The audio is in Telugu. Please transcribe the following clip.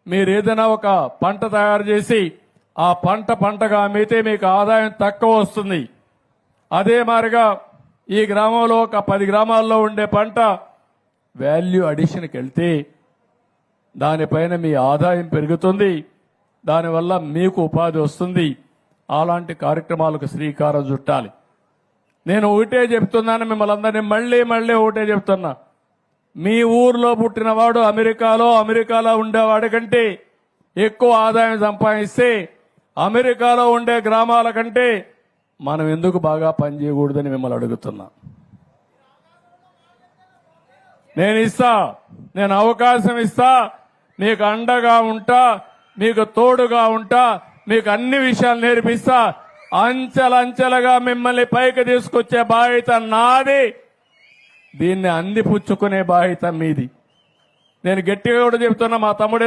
మీరు ఏదైనా ఒక పంట తయారు చేసి ఆ పంటగా అమ్మితే మీకు ఆదాయం తక్కువ వస్తుంది. అదే మాదిరిగా ఈ గ్రామంలో ఒక 10 గ్రామాల్లో ఉండే పంట వాల్యూ అడిషన్కి వెళ్తే దానిపైన మీ ఆదాయం పెరుగుతుంది. దానివల్ల మీకు ఉపాధి వస్తుంది. అలాంటి కార్యక్రమాలకు శ్రీకారం చుట్టాలి. నేను ఒకటే చెప్తున్నాను, మిమ్మల్ని అందరినీ మళ్ళీ ఒకటే చెప్తున్నా. మీ ఊర్లో పుట్టినవాడు అమెరికాలో ఉండేవాడి కంటే ఎక్కువ ఆదాయం సంపాదిస్తే అమెరికాలో ఉండే గ్రామాల కంటే మనం ఎందుకు బాగా పనిచేయకూడదని మిమ్మల్ని అడుగుతున్నా. నేను అవకాశం ఇస్తా, మీకు అండగా ఉంటా, మీకు తోడుగా ఉంటా, మీకు అన్ని విషయాలు నేర్పిస్తా. అంచెలంచెలుగా మిమ్మల్ని పైకి తీసుకొచ్చే బాధ్యత నాది. దీన్ని అందిపుచ్చుకునే బాధ్యత మీది. నేను గట్టిగా కూడా చెప్తున్నా, మా తమ్ముడు